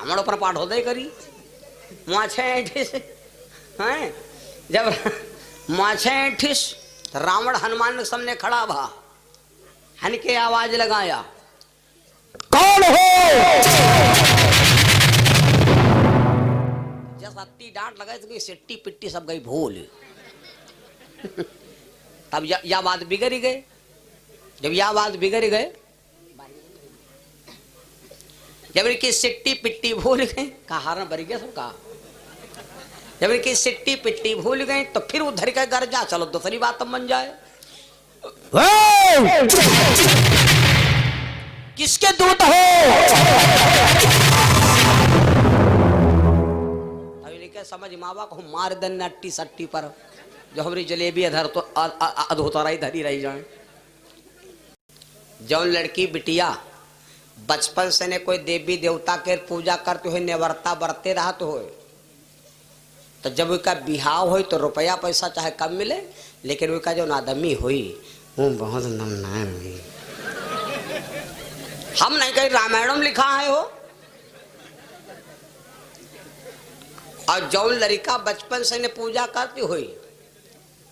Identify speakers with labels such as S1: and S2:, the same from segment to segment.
S1: रावण पर पाठोदय करी माछे ऐठिस हैं जब माछे ऐठिस रावण हनुमान के सामने खड़ा भा हन के आवाज लगाया कौन हो जैसा अत्ती डांट लगाई तो सिट्टी पिट्टी सब गई भूल तब या बात बिगड़ ही गए जब यह बात बिगड़ गए जब इनकी सिट्टी पिट्टी भूल गए कहा हारन भर गया सब कहा जब इनकी सिट्टी पिट्टी भूल गई तो फिर उधर का घर जा चलो दूसरी बात बन जाए किसके दूत हो अभी लिखे समझ माँ बाप को मार दन नट्टी सट्टी पर जो हमारी जलेबी अधर तो अधोतरा ही धरी रही जाए जो लड़की बिटिया बचपन से ने कोई देवी देवता के पूजा करते हुए निवर्ता बरते रहा तो हो तो जब उसका बिहाव हो तो रुपया पैसा चाहे कम मिले लेकिन उसका जो नादमी हुई वो बहुत नमनाय हुई हम नहीं कहीं रामायण में लिखा है हो और जो लड़का बचपन से ने पूजा करती हुई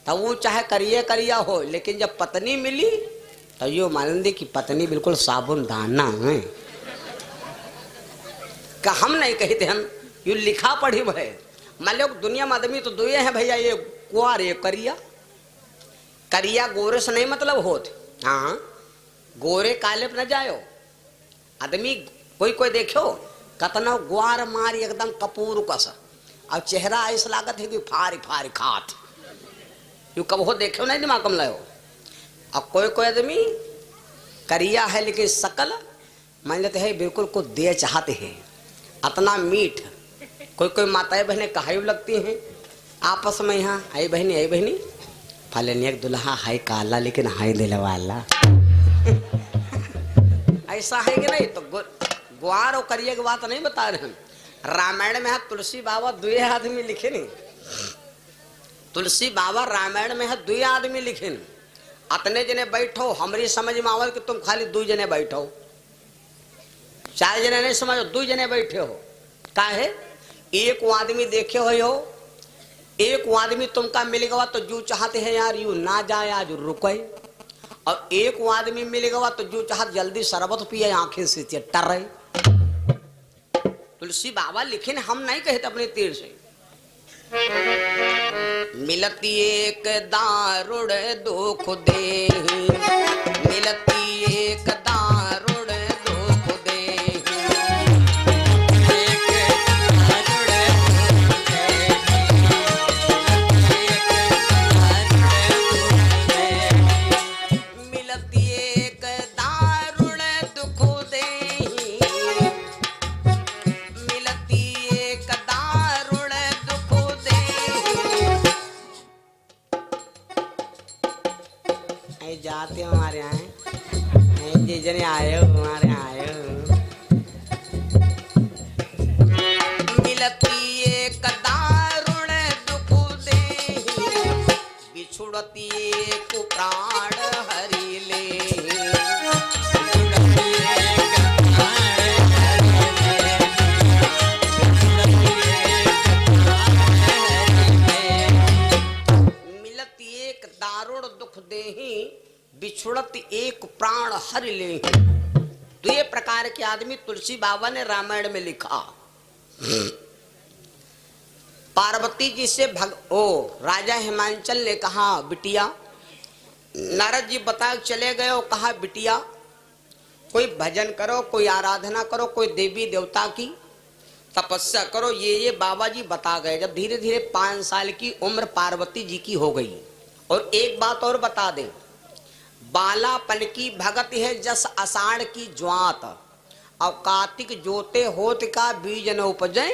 S1: तो वो चाहे करिए करिया हो लेकिन जब पत्नी मिली तो यो मानंदी की पत्नी बिल्कुल साबुन दाना है का हम नहीं कहते हम यू लिखा पढ़ी है मान लो दुनिया में आदमी तो दुए हैं भैया ये कुआर ये करिया करिया गोरे से नहीं मतलब होत हाँ गोरे काले न जायो आदमी कोई कोई देखो कतना गुआर मारी एकदम कपूर कस और चेहरा ऐसा लागत है कि फारी फारी खात यू कब हो देखो नहीं दिमाग कम लायो अब कोई कोई आदमी करिया है लेकिन सकल मान लेते हैं बिल्कुल को दे चाहते हैं अतना मीठ कोई कोई माताएं बहनें कहाई लगती हैं आपस में यहाँ आई बहनी फलन एक दुल्हा हाय काला लेकिन हाय दिल वाला ऐसा है कि नहीं तो ग्वार और करिया की बात नहीं बता रहे हम रामायण में है तुलसी बाबा दुए आदमी लिखे नहीं तुलसी बाबा रामायण में है दुए आदमी लिखे नहीं अतने जने बैठो हमारी समझ में आवल कि तुम खाली दो जने बैठो चार जने नहीं समझो दो जने बैठे हो का है एक आदमी देखे हो एक आदमी तुमका मिल गवा तो जो चाहते हैं यार यू ना जाए आज रुके और एक आदमी मिल गवा तो जो चाहत जल्दी शरबत पिए आंखें से टर रहे तुलसी बाबा लिखे हम नहीं कहते अपने तीर से मिलती एक दारुड़ दुख दे मिलती एक दारुड़ दुख दे मिलती एक दारुड़ दुख दे मिलती एक दारुड़ दुख दे जाते हो हमारे यहाँ जी जने आए हो हमारे आए हो मिलती एक दारुण दुख दे बिछुड़ती एक प्राण हरि ले मिलती एक दारुण दुख दे बिछुड़त एक प्राण हर ले तो ये प्रकार के आदमी तुलसी बाबा ने रामायण में लिखा पार्वती जी से राजा हिमांचल ने कहा बिटिया नारद जी बता चले गए और कहा बिटिया कोई भजन करो कोई आराधना करो कोई देवी देवता की तपस्या करो ये बाबा जी बता गए जब धीरे धीरे 5 साल की उम्र पार्वती जी की हो गई और एक बात और बता दें बालापन की भगत है जस आषाढ़ की ज्वात और कार्तिक जोते होत का बीज न उपजे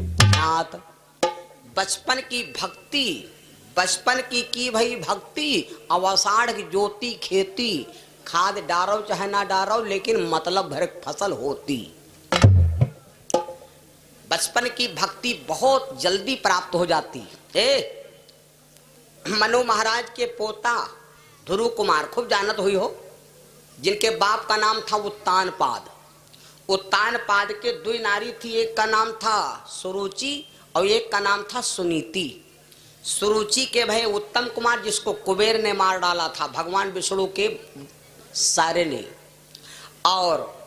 S1: नात बचपन की भक्ति बचपन की भाई भक्ति और आषाढ़ की ज्योति खेती खाद डारो चाहे ना डारो लेकिन मतलब भर फसल होती बचपन की भक्ति बहुत जल्दी प्राप्त हो जाती है मनु महाराज के पोता ध्रुव कुमार खूब जानत हुई हो जिनके बाप का नाम था उत्तानपाद उत्तान पाद के दो नारी थी, एक का नाम था सुरुचि और एक का नाम था सुनीति। सुरुचि के भाई उत्तम कुमार, जिसको कुबेर ने मार डाला था, भगवान विष्णु के सारे ने। और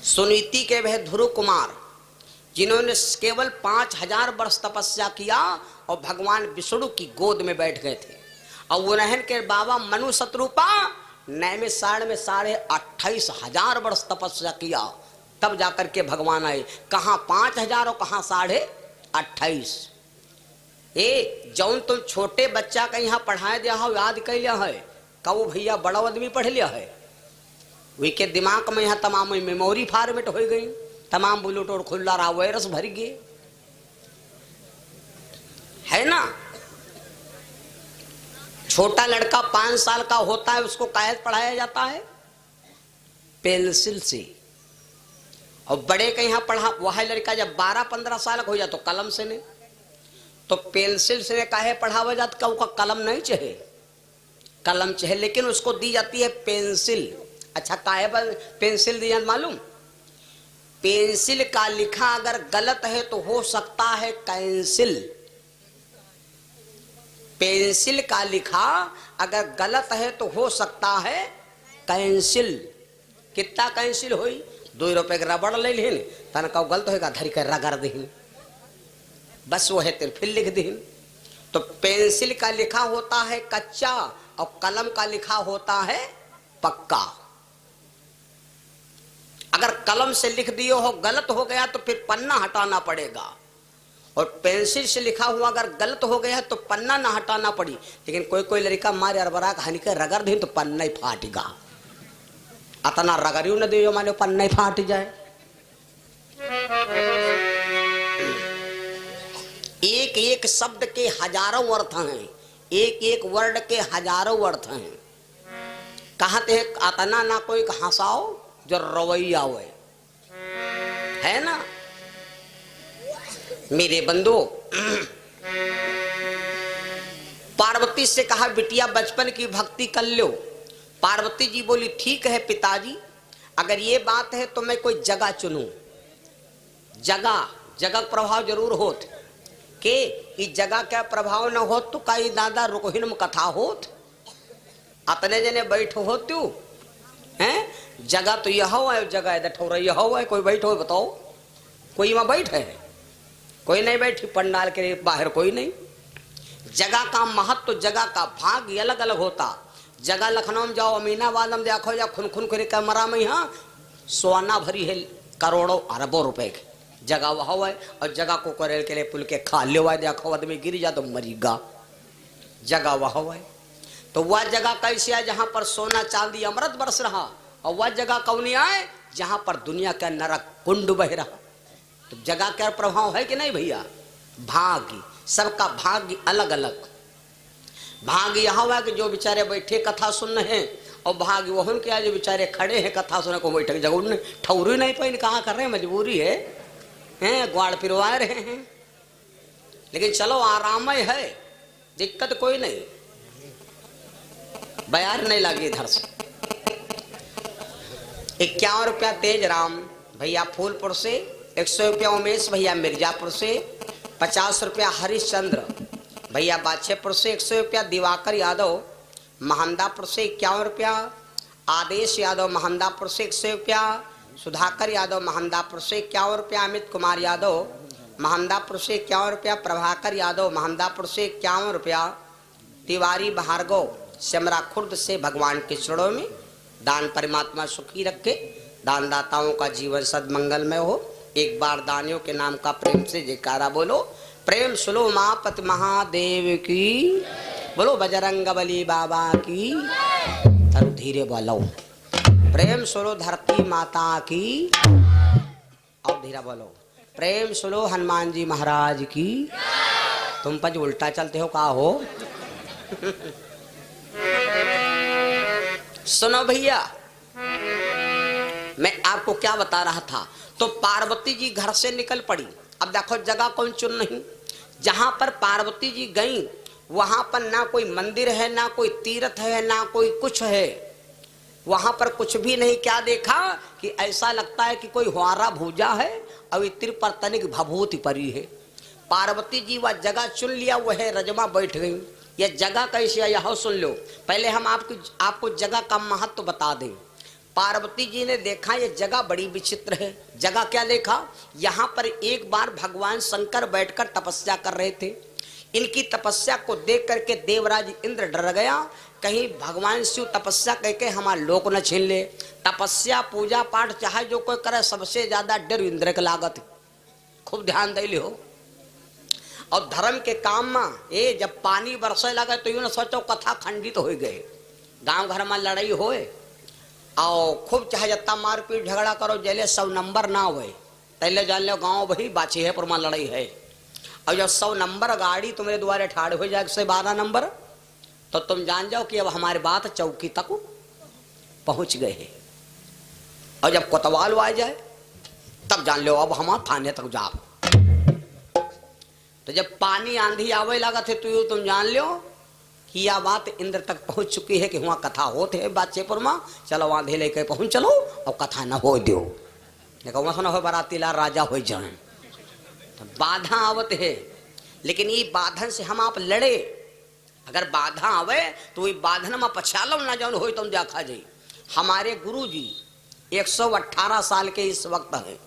S1: सुनीति के भाई ध्रुव कुमार, जिन्होंने केवल 5000 वर्ष तपस्या किया और भगवान विष्णु की गोद में बैठ गए थे। और उन्हें के बाबा मनु शत्रुपा नए में 28,500 वर्ष तपस्या किया, तब जाकर के भगवान आए। कहाँ 5000 और कहाँ 28,500। ए जौन तुम छोटे बच्चा का यहाँ पढ़ाए दिया हो, याद कर लिया है, कहो भैया बड़ा आदमी पढ़ लिया है, वही के दिमाग में यहाँ तमाम मेमोरी फॉर्मेट हो गई, तमाम ब्लूटूथ खुला रहा, वायरस भर गए, है ना। छोटा लड़का 5 साल का होता है, उसको काहे पढ़ाया जाता है? पेंसिल से। और बड़े का यहाँ पढ़ा वह लड़का जब 12-15 साल का हो जाता तो कलम से ने, तो पेंसिल से काहे पढ़ावा जाता? का कलम नहीं चाहे, कलम चाहे, लेकिन उसको दी जाती है पेंसिल। अच्छा काहे पेंसिल दी जाती मालूम? पेंसिल का लिखा अगर गलत है तो हो सकता है कैंसिल। पेंसिल का लिखा अगर गलत है तो हो सकता है कैंसिल। कितना कैंसिल हुई? 2 रुपए के रबड़ ले लेन, तन का गलत होगा धरी कर रगड़ दीन, बस वो है तेरे फिर लिख दीन। तो पेंसिल का लिखा होता है कच्चा और कलम का लिखा होता है पक्का। अगर कलम से लिख दियो हो गलत हो गया तो फिर पन्ना हटाना पड़ेगा, और पेंसिल से लिखा हुआ अगर गलत हो गया तो पन्ना ना हटाना पड़ी। लेकिन कोई कोई लड़का मारे अरबरा हनी के रगड़ दे तो पन्ना ही फाटेगा, अतना रगड़ियो न दियो माने पन्ना ही फाट जाए। एक एक शब्द के हजारों अर्थ हैं, एक एक वर्ड के हजारों अर्थ हैं। कहते हैं अतना ना कोई हंसाओ जो रवैया हुए, है ना मेरे बंधु। पार्वती से कहा बिटिया बचपन की भक्ति कर लो। पार्वती जी बोली ठीक है पिताजी, अगर ये बात है तो मैं कोई जगह चुनूं। जगह जगह प्रभाव जरूर होत के इस जगह का प्रभाव न हो तो कई दादा रुकहिन में कथा होत, अपने जने बैठो हो तू हैं। जगह तो यह है, जगह इधर ठोरा यह है, कोई बैठो बताओ, कोई वहां बैठे है? कोई नहीं बैठी, पंडाल के बाहर कोई नहीं। जगह का महत्व तो जगह का भाग अलग अलग होता। जगह लखनऊ में जाओ, अमीनाबाद में देखो या खुन खुन करे कैमरा में, यहाँ सोना भरी है करोड़ों अरबों रुपए की जगह वह है। और जगह को करेल के लिए पुल के खा ले हुआ देखो, आदमी गिर जा तो मरीगा, जगह वह है। तो वह जगह कैसी है जहां पर सोना चांदी अमृत बरस रहा, और वह जगह कौनी आए जहां पर दुनिया का नरक कुंड बह रहा। तो जगह का प्रभाव है कि नहीं भैया? भाग्य, सबका भाग्य अलग अलग। भाग्य यह हुआ कि जो बेचारे बैठे कथा सुन रहे हैं, और भाग्य वह क्या जो बेचारे खड़े हैं कथा सुनने को बैठे जगह ठौरी नहीं पाई, कहाँ कर रहे हैं, मजबूरी है, ग्वाड़ पिरवा रहे हैं। लेकिन चलो आराम है, दिक्कत कोई नहीं, बयार नहीं लगी इधर से। 51 रुपया तेज राम भैया फूलपुर से, 100 रुपया उमेश भैया मिर्जापुर से, 50 रुपया हरिश्चंद्र भैया बादशाहपुर से, 100 रुपया दिवाकर यादव महमदापुर से, 51 रुपया आदेश यादव महमदापुर से, 100 रुपया सुधाकर यादव महमदापुर से, 51 रुपया अमित कुमार यादव महमदापुर से, 51 रुपया प्रभाकर यादव महमदापुर से, 51 रुपया तिवारी भार्गव सिमरा खुर्द से। भगवान के चरणों में दान परमात्मा सुखी रखे, दानदाताओं का जीवन सदमंगलमय हो। एक बार दानियों के नाम का प्रेम से जयकारा बोलो। प्रेम सुनो मापत महादेव की, बोलो बजरंगबली बाबा की, धीरे बोलो। प्रेम सुनो धरती माता की, और धीरे बोलो। प्रेम सुनो हनुमान जी महाराज की। तुम पर उल्टा चलते हो का हो? सुनो भैया, मैं आपको क्या बता रहा था। तो पार्वती जी घर से निकल पड़ी। अब देखो जगह कौन चुन नहीं, जहां पर पार्वती जी गई वहां पर ना कोई मंदिर है, ना कोई तीर्थ है, ना कोई कुछ है। वहां पर कुछ भी नहीं, क्या देखा कि ऐसा लगता है कि कोई हुआरा भूजा है और इत्र पर तनिक भभूति परी है। पार्वती जी वह जगह चुन लिया, वह रजमा बैठ गई। यह जगह कैसी है यह सुन लो। पहले हम आपको जगह का महत्व बता दें। पार्वती जी ने देखा यह जगह बड़ी विचित्र है। जगह क्या देखा, यहाँ पर एक बार भगवान शंकर बैठकर तपस्या कर रहे थे। इनकी तपस्या को देख करके देवराज इंद्र डर गया, कहीं भगवान शिव तपस्या करके हमारा लोक न छीन ले। तपस्या पूजा पाठ चाहे जो कोई करे, सबसे ज्यादा डर इंद्र के लागत है। खूब ध्यान दे लियो। और धर्म के काम में ये जब पानी बरसे लगे तो यूं न सोचो कथा खंडित हो गए, गांव घर में लड़ाई होए और खूब चाहे जत्ता मारपीट झगड़ा करो, जैले 100 नंबर ना हुए पहले जान लो गांव वही बाची है पर लड़ाई है। और जब 100 नंबर गाड़ी तुम्हारे द्वारे ठाड़ हो जाए 112 नंबर, तो तुम जान जाओ कि अब हमारी बात चौकी तक पहुंच गए है। और जब कोतवाल आ जाए तब जान लो अब हम थाने तक जाओ। तो जब पानी आंधी आवे लगा थे तो तुम जान लो कि यह बात इंद्र तक पहुंच चुकी है कि वहां कथा होते है बादशेहपुर में, चलो आंधी लेके पहुंच चलो और कथा न हो दो, देखो वहां हो बाराती ला राजा हो जाए। तो बाधा आवत है, लेकिन ये बाधन से हम आप लड़े। अगर बाधा आवे तो वही बाधन में पछालो ना जान हो तुम देखा जाए। हमारे गुरु जी 118 साल के इस वक्त है।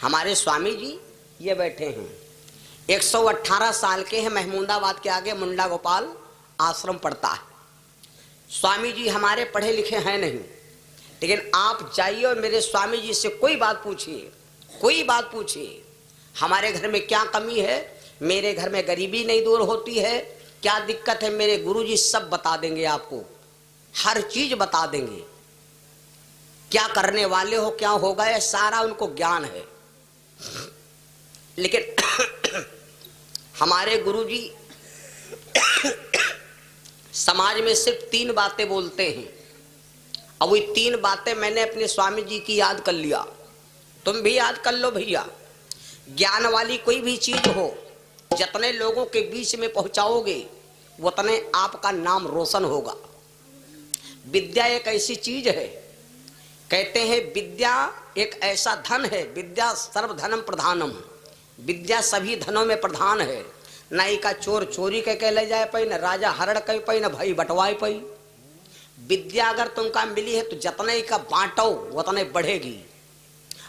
S1: हमारे स्वामी जी ये बैठे हैं, 118 साल के हैं। महमूदाबाद के आगे मुंडा गोपाल आश्रम पड़ता है। स्वामी जी हमारे पढ़े लिखे हैं नहीं, लेकिन आप जाइए और मेरे स्वामी जी से कोई बात पूछिए, कोई बात पूछिए, हमारे घर में क्या कमी है, मेरे घर में गरीबी नहीं दूर होती है, क्या दिक्कत है, मेरे गुरुजी सब बता देंगे आपको, हर चीज बता देंगे। क्या करने वाले हो, क्या होगा, यह सारा उनको ज्ञान है। लेकिन हमारे गुरुजी समाज में सिर्फ 3 बातें बोलते हैं, और वही 3 बातें मैंने अपने स्वामी जी की याद कर लिया। तुम भी याद कर लो भैया। ज्ञान वाली कोई भी चीज हो, जितने लोगों के बीच में पहुंचाओगे उतने आपका नाम रोशन होगा। विद्या एक ऐसी चीज है, कहते हैं विद्या एक ऐसा धन है, विद्या सर्वधनम प्रधानम, विद्या सभी धनों में प्रधान है। नाई का चोर चोरी के ले जाए पाई, न राजा हरण कह पाई, न भाई बटवाए पाई। विद्या अगर तुमका मिली है तो जतने का बांटो उतने बढ़ेगी,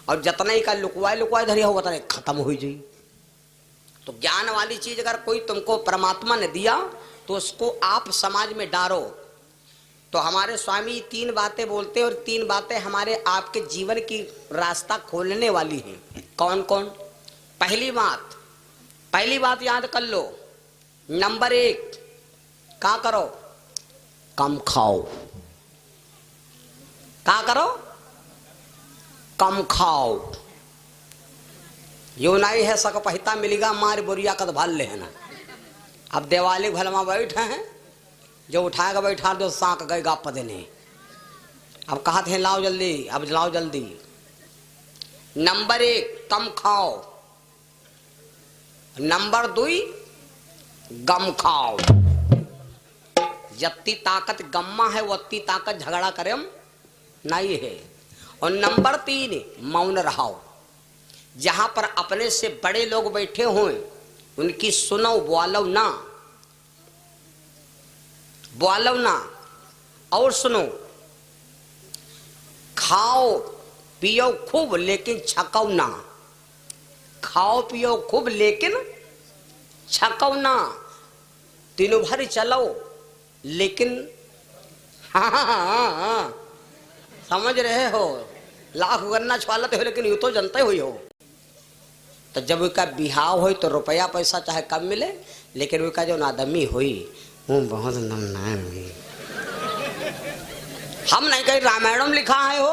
S1: और जतने का लुकवाए धरी हो उतने खत्म हो जाए। तो ज्ञान वाली चीज अगर कोई तुमको परमात्मा ने दिया तो उसको आप समाज में डालो। तो हमारे स्वामी 3 बातें बोलते हैं, और 3 बातें हमारे आपके जीवन की रास्ता खोलने वाली हैं। कौन कौन? पहली बात याद कर लो। नंबर 1, क्या करो? कम खाओ। क्या करो? कम खाओ। यो नहीं है सक पहिता मिलेगा मार बोरिया कद भाल ले है ना। अब दिवाली भलमा बैठे हैं, जो उठाएगा बैठा दो सांक गए गाप देने। अब कहा थे लाओ जल्दी, अब लाओ जल्दी। नंबर 1 कम खाओ। नंबर 2 गम खाओ। जत्ती ताकत गम्मा है वत्ती ताकत झगड़ा करे नहीं है। और नंबर 3 मौन रहो। जहां पर अपने से बड़े लोग बैठे हुए उनकी सुनो, बोलो ना। और सुनो, खाओ पियो खूब लेकिन छकाओ ना। खाओ पियो खूब लेकिन छकाओ ना। तीनों भर चलो लेकिन हाँ, समझ रहे हो, लाख गन्ना छवालते हो लेकिन यूं तो जनते हुई हो। तो जब उसका बिहाव हो तो रुपया पैसा चाहे कम मिले, लेकिन उसका जो नादमी हुई वो बहुत नमनाय हुई। हम नहीं कहीं रामायण में लिखा है हो।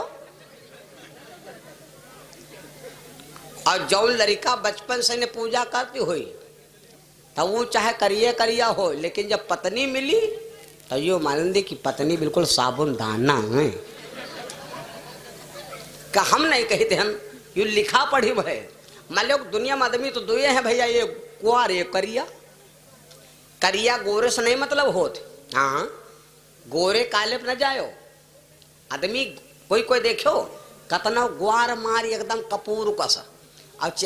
S1: और जो लड़का बचपन से ने पूजा करती हुई तो वो चाहे करिया हो, लेकिन जब पत्नी मिली तो यो मानंदी की पत्नी बिल्कुल साबुन दाना है। का हम नहीं कहते, हम यू लिखा पढ़ी है। मान लो दुनिया में आदमी तो 2 हैं भैया, ये कुआर ये करिया गोरे से नहीं मतलब होत। हाँ, गोरे काले पर न जायो, आदमी कोई कोई देखो कतना ग्वार मार एकदम कपूर कसा अब